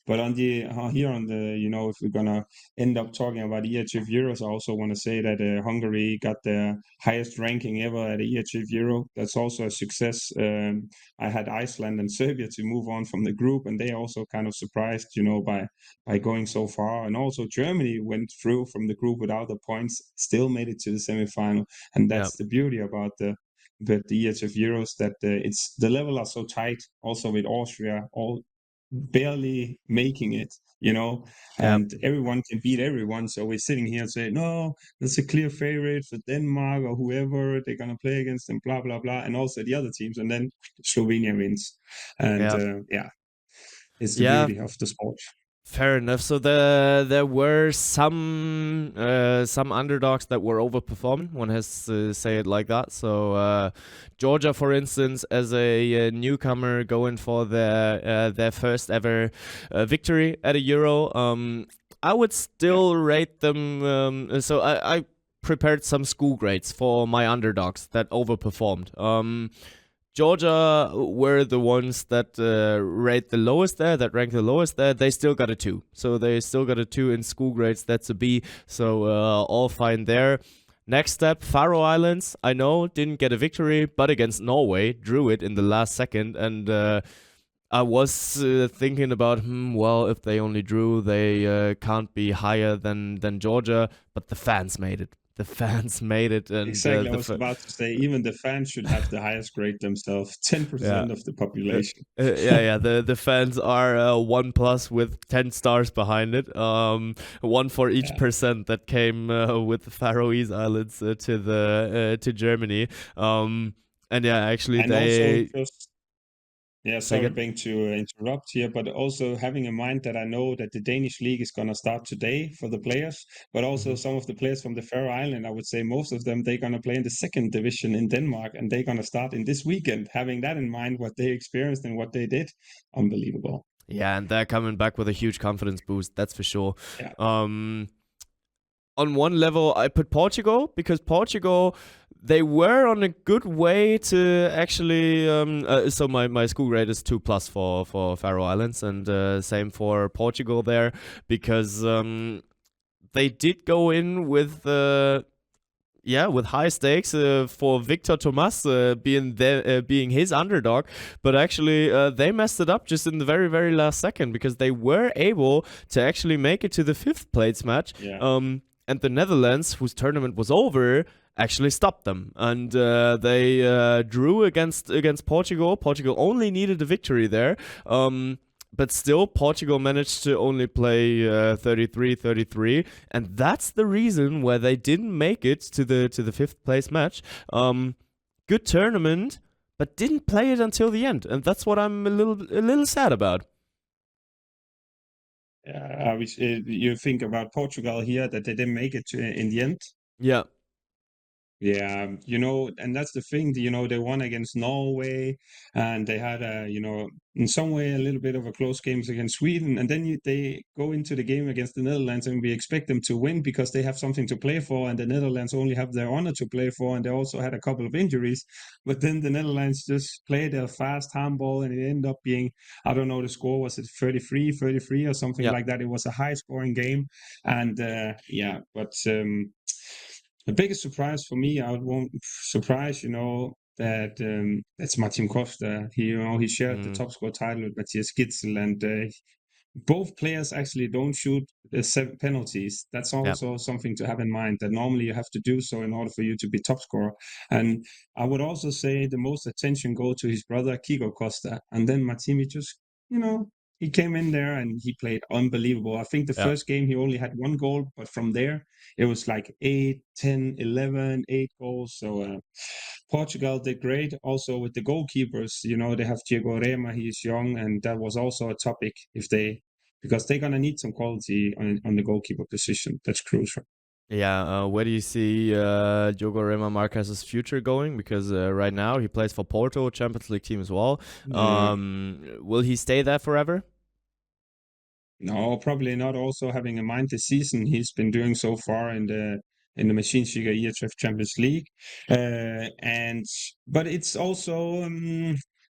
S2: but on the here on the if we're gonna end up talking about EHF Euros, I also want to say that Hungary got their highest ranking ever at EHF Euro. That's also a success. I had Iceland and Serbia to move on from the group, and they also kind of surprised, by going so far. And also Germany went through from the group without the points, still made it to the semifinal, and that's the beauty about the EHF Euros, that it's the level are so tight. Also with Austria, all barely making it, and everyone can beat everyone. So we're sitting here and say, no, that's a clear favorite for Denmark or whoever they're gonna play against, and blah blah blah, and also the other teams, and then Slovenia wins, and it's the beauty of the sport.
S1: Fair enough. So there were some underdogs that were overperforming. One has to say it like that. So Georgia, for instance, as a newcomer, going for their first ever victory at a Euro. I would still rate them. So I prepared some school grades for my underdogs that overperformed. Georgia were the ones that ranked the lowest there. They still got a 2. So they still got a 2 in school grades. That's a B. So all fine there. Next step, Faroe Islands. I know, didn't get a victory, but against Norway, drew it in the last second. And I was thinking about, well, if they only drew, they can't be higher than Georgia. But the fans made it. The fans made it. And,
S2: exactly, I was about to say, even the fans should have the highest grade themselves, 10% of the population.
S1: The fans are 1+ with 10 stars behind it. 1 for each percent that came with the Faroese Islands to Germany.
S2: Sorry, Bengt, to interrupt here, but also having in mind that I know that the Danish league is going to start today for the players, but also some of the players from the Faroe Island, I would say most of them, they're going to play in the second division in Denmark, and they're going to start in this weekend. Having that in mind, what they experienced and what they did, unbelievable.
S1: Yeah, and they're coming back with a huge confidence boost, that's for sure.
S2: Yeah.
S1: On one level, I put Portugal, because Portugal, they were on a good way to actually. So my school grade is 2+ for Faroe Islands, and same for Portugal there, because they did go in with high stakes for Victor Thomas being his underdog, but actually they messed it up just in the very, very last second, because they were able to actually make it to the 5th place match.
S2: Yeah.
S1: And the Netherlands, whose tournament was over, actually stopped them, and they drew against Portugal. Portugal only needed a victory there, but still Portugal managed to only play 33-33, and that's the reason why they didn't make it to the 5th place match. Good tournament, but didn't play it until the end, and that's what I'm a little sad about.
S2: Yeah, you think about Portugal here, that they didn't make it in the end.
S1: Yeah.
S2: Yeah, and that's the thing, they won against Norway, and they had in some way a little bit of a close game against Sweden, and then they go into the game against the Netherlands, and we expect them to win because they have something to play for, and the Netherlands only have their honor to play for, and they also had a couple of injuries, but then the Netherlands just played their fast handball, and it ended up being, I don't know the score, was it 33 or something like that? It was a high scoring game, and but the biggest surprise for me, I won't surprise, that's Martin Costa. He shared the top score title with Matthias Gitzel, and both players actually don't shoot 7 penalties. That's also something to have in mind, that normally you have to do so in order for you to be top scorer. And I would also say the most attention go to his brother Kiko Costa, and then Matimi just, he came in there and he played unbelievable. I think the first game he only had 1 goal, but from there it was like 8, 10, 11, 8 goals. So Portugal did great. Also with the goalkeepers, they have Diego Rema, he is young, and that was also a topic because they're gonna need some quality on the goalkeeper position. That's crucial.
S1: Yeah, where do you see Diogo Rema Marquez's future going? Because right now he plays for Porto, Champions League team as well. Will he stay there forever?
S2: No, probably not. Also having in mind the season he's been doing so far in the Maschinenliga EHF Champions League, but it's also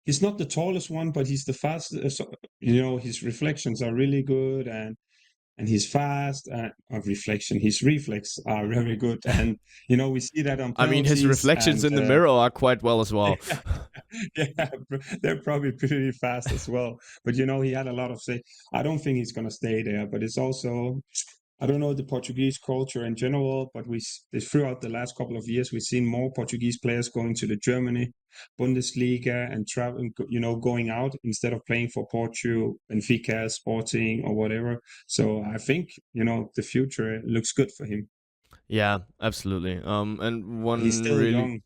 S2: he's not the tallest one, but he's the fastest. His reflections are really good, and he's fast. His reflex are very good, and we see that on penalties.
S1: I mean, his reflections in the mirror are quite well as well.
S2: Yeah, they're probably pretty fast as well. But he had a lot of say. I don't think he's gonna stay there, but it's also, I don't know the Portuguese culture in general, but throughout the last couple of years we've seen more Portuguese players going to the Germany Bundesliga and traveling, going out instead of playing for Porto, Benfica, Sporting, or whatever. So I think the future looks good for him.
S1: Yeah, absolutely. And one
S2: he's still
S1: really
S2: young.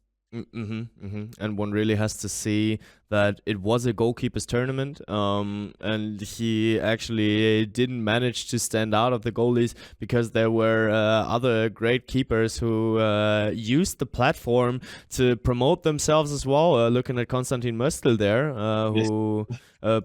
S1: And one really has to see that it was a goalkeepers tournament, and he actually didn't manage to stand out of the goalies because there were other great keepers who used the platform to promote themselves as well. Looking at Konstantin Möstl there, who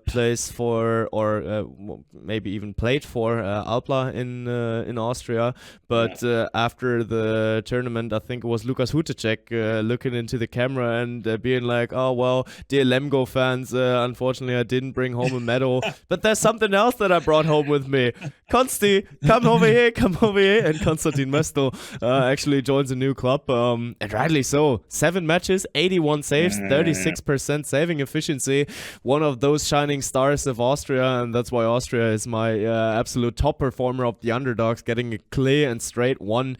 S1: plays for, or maybe even played for Alpla in Austria. But after the tournament, I think it was Lukas Hutacek looking into the camera and being like, "Oh well, dear Lemgo fans, unfortunately I didn't bring home a medal, but there's something else that I brought home with me. Konsti, come over here. And Konstantin Möstl actually joins a new club, and rightly so. 7 matches, 81 saves, 36% saving efficiency. One of those shining stars of Austria, and that's why Austria is my absolute top performer of the underdogs, getting a clear and straight 1.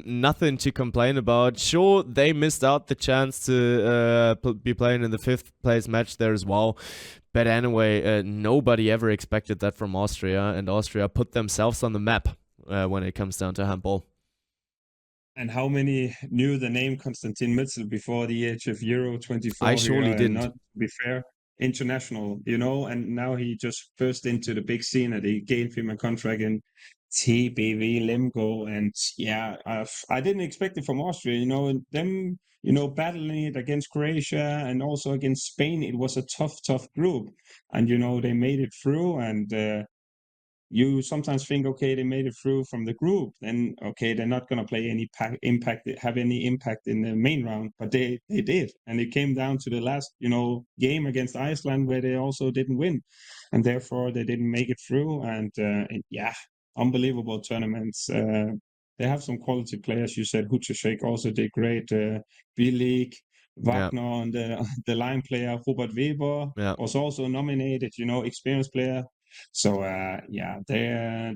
S1: Nothing to complain about. Sure, they missed out the chance to be playing in the 5th place match there as well. But anyway, nobody ever expected that from Austria, and Austria put themselves on the map when it comes down to handball.
S2: And how many knew the name Konstantin Möstl before the EHF Euro 24?
S1: I surely didn't.
S2: Not to be fair, international, and now he just burst into the big scene, and they gave him a contract in TBV Lemgo, and I didn't expect it from Austria. Them, battling it against Croatia and also against Spain. It was a tough group, and they made it through. And you sometimes think, okay, they made it through from the group, then okay, they're not going to play have any impact in the main round, but they did, and it came down to the last game against Iceland where they also didn't win, and therefore they didn't make it through. And unbelievable tournaments. They have some quality players. You said Hutacek also did great. Bilic, Wagner on the line player, Robert Weber was also nominated. Experienced player. So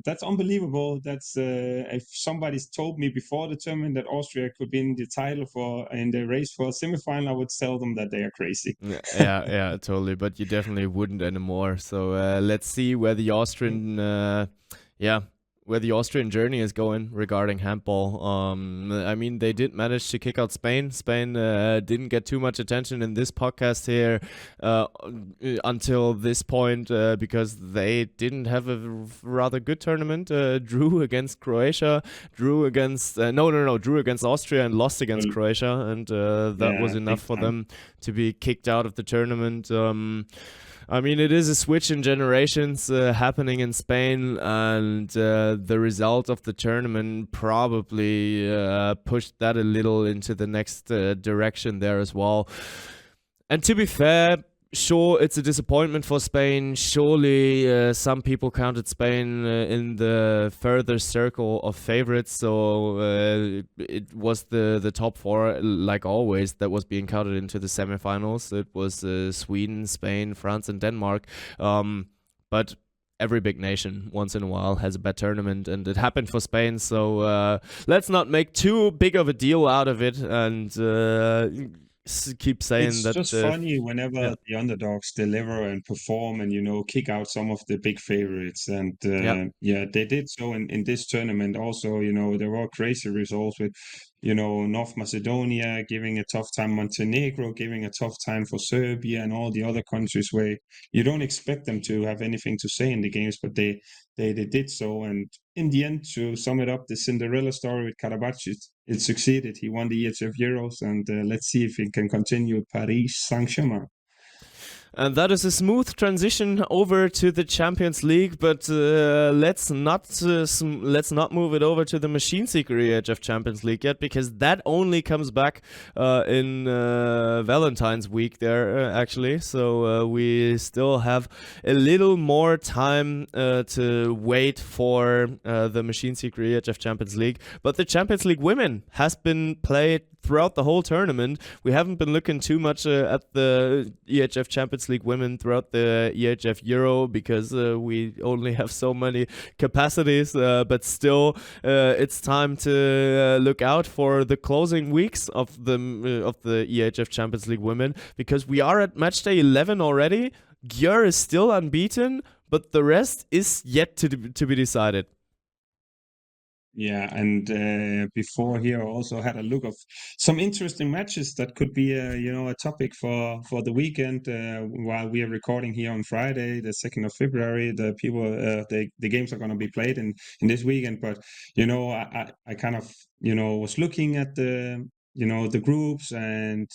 S2: that's unbelievable. That's if somebody's told me before the tournament that Austria could win the title in the race for a semifinal, I would tell them that they are crazy.
S1: Yeah, totally. But you definitely wouldn't anymore. So let's see where the Austrian where the Austrian journey is going regarding handball. I mean, they did manage to kick out Spain. Spain didn't get too much attention in this podcast here until this point because they didn't have a rather good tournament. Drew against Croatia, drew against Austria and lost against Croatia, and that was enough for them to be kicked out of the tournament. I mean, it is a switch in generations happening in Spain, and the result of the tournament probably pushed that a little into the next direction there as well. And to be fair, sure, it's a disappointment for Spain. Surely some people counted Spain in the further circle of favorites, so it was the top four, like always, that was being counted into the semifinals. It was Sweden, Spain, France, and Denmark. But every big nation once in a while has a bad tournament, and it happened for Spain, so let's not make too big of a deal out of it, and keep saying
S2: it's
S1: that
S2: just funny whenever
S1: yeah.
S2: the underdogs deliver and perform and, kick out some of the big favorites. And they did so in this tournament. Also, there were crazy results with, North Macedonia giving a tough time, Montenegro giving a tough time for Serbia, and all the other countries where you don't expect them to have anything to say in the games, but they did so. And in the end, to sum it up, the Cinderella story with Karabatic, it succeeded. He won the EHF Euros, and let's see if he can continue at Paris Saint-Germain.
S1: And that is a smooth transition over to the Champions League, but let's not move it over to the Machine Seeker EHF Champions League yet, because that only comes back in Valentine's week there, actually. So we still have a little more time to wait for the Machine Seeker EHF Champions League. But the Champions League Women has been played throughout the whole tournament. We haven't been looking too much at the EHF Champions League Women throughout the EHF Euro, because we only have so many capacities, but still it's time to look out for the closing weeks of the EHF Champions League Women, because we are at match day 11 already. Gjør is still unbeaten, but the rest is yet to be decided.
S2: Yeah, and before here, I also had a look of some interesting matches that could be, a topic for the weekend. While we are recording here on Friday, the 2nd of February, the games are going to be played in this weekend. But I kind of was looking at the groups, and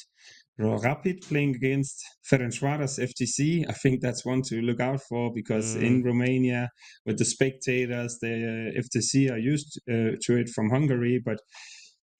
S2: Rapid playing against Ferencváros FTC. I think that's one to look out for, because in Romania, with the spectators, the FTC are used to it from Hungary, but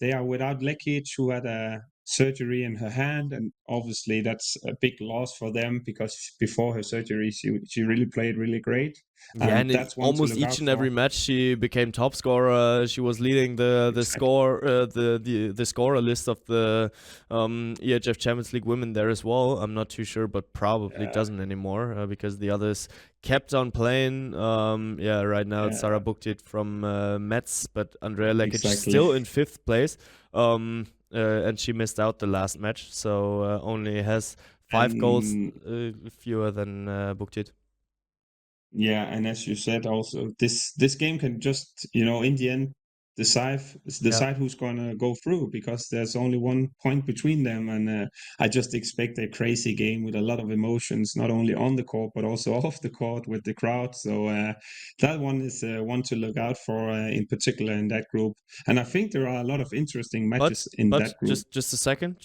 S2: they are without Lekic, who had a surgery in her hand, and obviously that's a big loss for them, because before her surgery she really played really great.
S1: Yeah, and
S2: that's one
S1: almost
S2: to look
S1: each
S2: out
S1: and
S2: for.
S1: every match she became top scorer. She was leading the
S2: Exactly.
S1: score the scorer list of the EHF Champions League Women there as well. I'm not too sure, but probably doesn't anymore, because the others kept on playing. Right now it's Sarah Buktit from Metz, but Andrea Lekic still in 5th place. And she missed out the last match, so only has 5 goals fewer than Buktit.
S2: Yeah, and as you said, also this game can just in the end decide who's going to go through, because there's only 1 point between them, and I just expect a crazy game with a lot of emotions, not only on the court but also off the court with the crowd. So that one is one to look out for, in particular in that group. And I think there are a lot of interesting matches in that group.
S1: Just a second.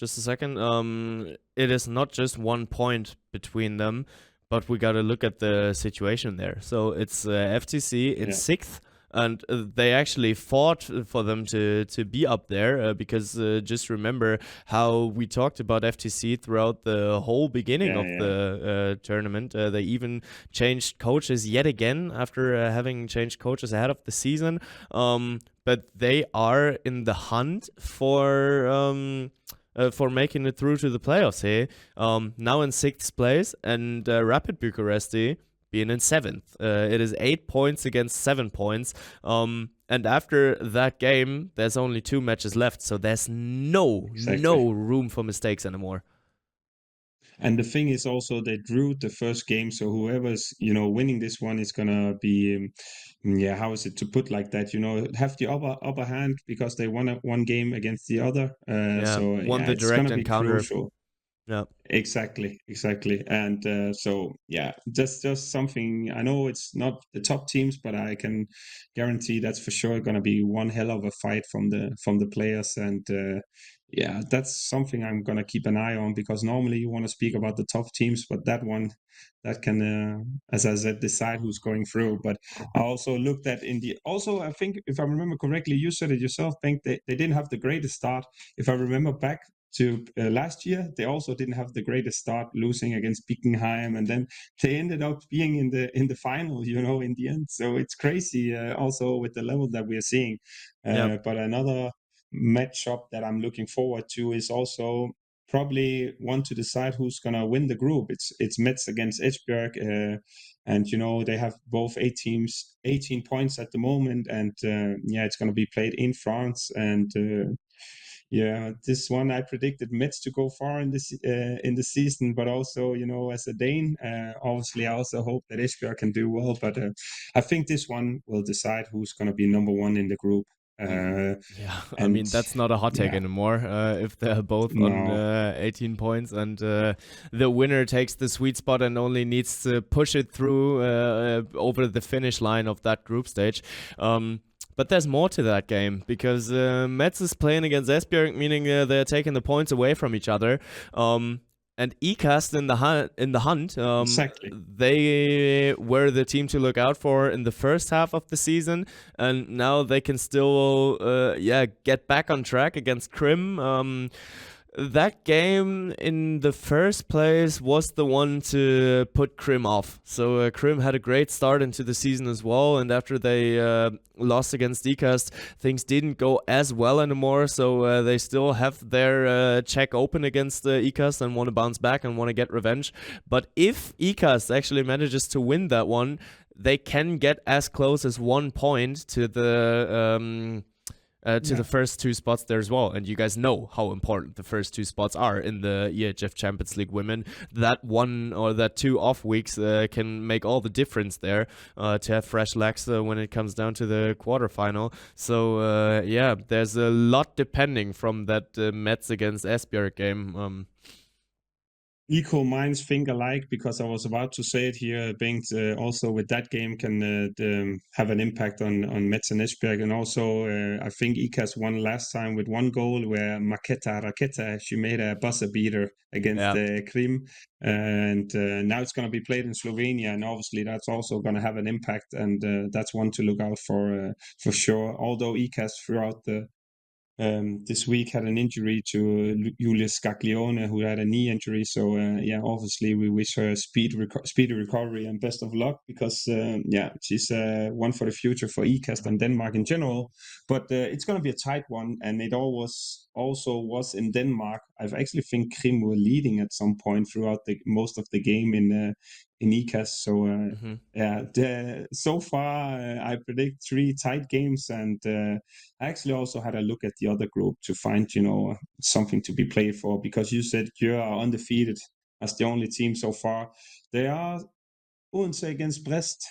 S1: It is not just 1 point between them, but we got to look at the situation there. So it's FTC in 6th, and they actually fought for them to be up there, because just remember how we talked about FTC throughout the whole beginning of the tournament. They even changed coaches yet again after having changed coaches ahead of the season. But they are in the hunt for making it through to the playoffs here. Now in 6th place, and Rapid Bucharesti being in 7th. It is 8 points against 7 points. And after that game, there's only 2 matches left, so there's no room for mistakes anymore.
S2: And the thing is also, they drew the first game, so whoever's winning this one is gonna be, how is it to put like that? Have the upper hand, because they won one game against the other.
S1: Won the direct encounter.
S2: Crucial.
S1: Yeah,
S2: exactly. And just something. I know it's not the top teams, but I can guarantee that's for sure going to be one hell of a fight from the players. And that's something I'm going to keep an eye on, because normally you want to speak about the top teams, but that one, that can, as I said, decide who's going through. But I also looked at I think, if I remember correctly, you said it yourself, Bengt, they didn't have the greatest start. If I remember back to last year. They also didn't have the greatest start, losing against Bickenheim, and then they ended up being in the final, in the end. So it's crazy, also with the level that we are seeing. But another matchup that I'm looking forward to is also probably one to decide who's gonna win the group. It's Metz against Esbjerg, and they have both 18 points at the moment, and it's gonna be played in France. And this one I predicted Metz to go far in the season, but also as a Dane, obviously I also hope that Esbjerg can do well. But I think this one will decide who's gonna be number one in the group.
S1: I mean, that's not a hot take anymore. If they're both on 18 points, and the winner takes the sweet spot and only needs to push it through over the finish line of that group stage. But there's more to that game, because Metz is playing against Esbjerg, meaning they're taking the points away from each other. And ECAST in the hunt,
S2: exactly.
S1: They were the team to look out for in the first half of the season, and now they can still get back on track against Krim. That game in the first place was the one to put Krim off. So Krim had a great start into the season as well, and after they lost against ECAST, things didn't go as well anymore. So they still have their check open against ECAST and want to bounce back and want to get revenge. But if ECAST actually manages to win that one, they can get as close as 1 point to the the first two spots there as well. And you guys know how important the first two spots are in the EHF Champions League women. That 1 or that 2 off weeks can make all the difference there to have fresh legs when it comes down to the quarterfinal. So there's a lot depending from that Metz against Esbjerg game.
S2: Equal minds think alike, because I was about to say it here. Bengt also with that game can have an impact on Metz and Esbjerg, and also I think ECAS won last time with 1 goal, where Raketa, she made a buzzer beater against Krim, and now it's going to be played in Slovenia, and obviously that's also going to have an impact, and that's one to look out for sure. Although ECAS throughout this week had an injury to Julius Scaglione, who had a knee injury. So obviously we wish her speedy recovery and best of luck, because she's one for the future for ECAST and Denmark in general. But it's going to be a tight one, and it also was in Denmark. I actually think Krim were leading at some point throughout most of the game in ECAS. So so far I predict 3 tight games, and I actually also had a look at the other group to find something to be played for, because you said you are undefeated as the only team so far. They are Odense against Brest.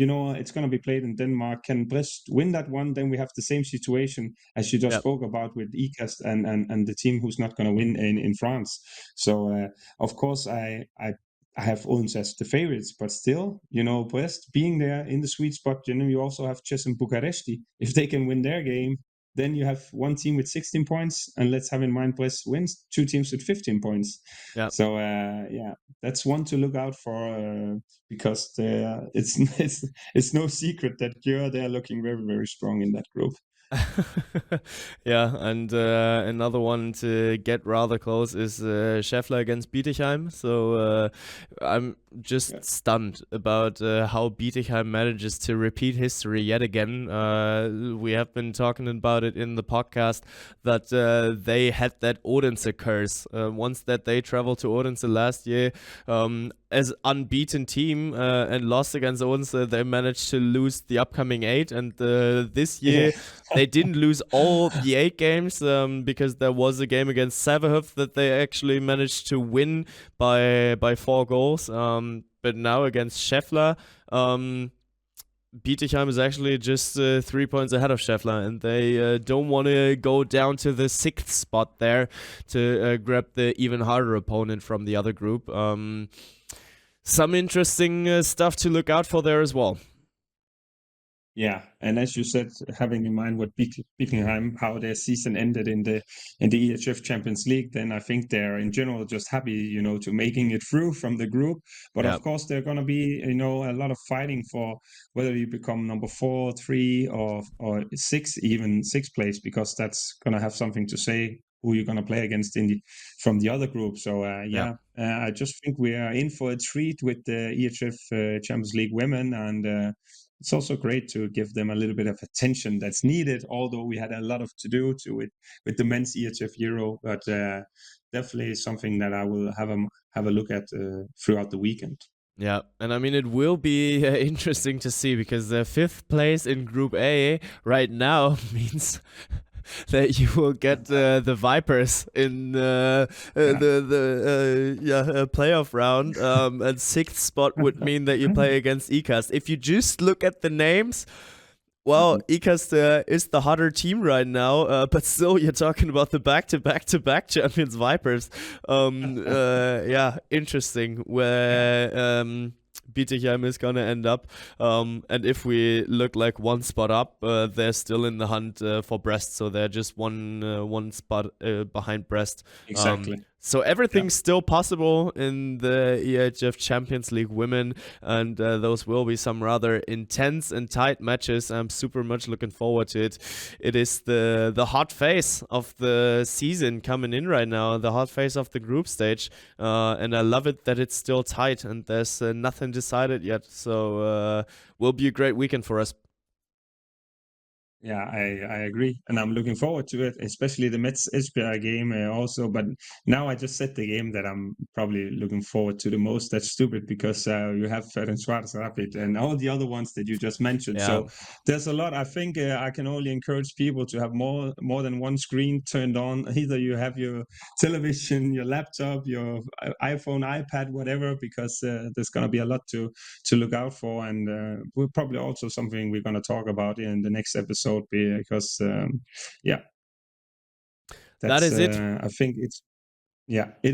S2: It's going to be played in Denmark. Can Brest win that one? Then we have the same situation as you just spoke about with ECAST and the team who's not going to win in France. So of course I have Odense as the favorites, but still, Brest being there in the sweet spot, you also have Chess and Bucharesti. If they can win their game, then you have one team with 16 points, and let's have in mind Brest wins 2 teams with 15 points. Yeah. So that's one to look out for, because it's no secret that they're looking very, very strong in that group.
S1: And another one to get rather close is Scheffler against Bietigheim. So I'm just stunned about how Bietigheim manages to repeat history yet again. We have been talking about it in the podcast that they had that Odense curse. Once that they traveled to Odense last year as unbeaten team and lost against Odense, they managed to lose the upcoming 8, and this year they didn't lose all the 8 games because there was a game against Saverhof that they actually managed to win by 4 goals. But now against Scheffler, Bietigheim is actually just 3 points ahead of Scheffler, and they don't want to go down to the 6th spot there to grab the even harder opponent from the other group. Some interesting stuff to look out for there as well.
S2: Yeah, and as you said, having in mind what Bietigheim, how their season ended in the EHF Champions League, then I think they're in general just happy, to making it through from the group. But of course, they're going to be, a lot of fighting for whether you become number 4, 3, or 6, even 6th place, because that's going to have something to say who you're gonna play against from the other group. So I just think we are in for a treat with the EHF Champions League women, and it's also great to give them a little bit of attention that's needed. Although we had a lot of to do with the men's EHF Euro, but definitely something that I will have a look at throughout the weekend.
S1: Yeah, and I mean, it will be interesting to see, because the 5th place in Group A right now means that you will get the Vipers in the playoff round, and 6th spot would mean that you play against ECAST. If you just look at the names, well, ECAST is the hotter team right now, but still, you're talking about the back-to-back champions Vipers. Interesting where Bietigheim is gonna end up. And if we look like one spot up, they're still in the hunt for Brest, so they're just one spot behind Brest.
S2: Exactly.
S1: So everything's still possible in the EHF Champions League women, and those will be some rather intense and tight matches. I'm super much looking forward to it. It is the hot phase of the season coming in right now, the hot phase of the group stage, and I love it that it's still tight and there's nothing decided yet. So will be a great weekend for us.
S2: Yeah, I agree, and I'm looking forward to it, especially the Metz Esbjerg game also. But now I just said the game that I'm probably looking forward to the most. That's stupid, because you have Ferencváros Rapid and all the other ones that you just mentioned.
S1: Yeah.
S2: So there's a lot. I think I can only encourage people to have more than one screen turned on. Either you have your television, your laptop, your iPhone, iPad, whatever, because there's going to be a lot to look out for, and we're probably also something we're going to talk about in the next episode. Because
S1: that is it.
S2: I think it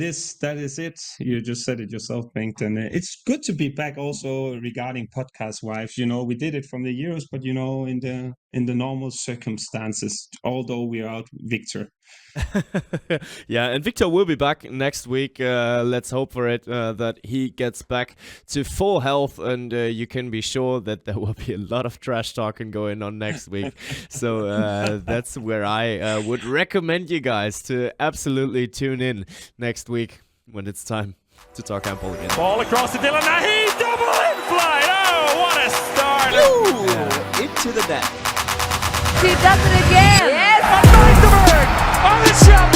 S2: is. That is it. You just said it yourself, Bengt, and it's good to be back. Also regarding podcast wise, we did it from the Euros, but in the normal circumstances. Although we are out Victor.
S1: Yeah, and Victor will be back next week. Let's hope for it, that he gets back to full health, and you can be sure that there will be a lot of trash talking going on next week. So that's where I would recommend you guys to absolutely tune in next week when it's time to talk handball again.
S3: Ball across to Dylan Nahi, double in flight. Oh, what a start!
S4: Ooh, into the net.
S5: She does it again. Yes.
S3: Van Dijvenberg on the shot.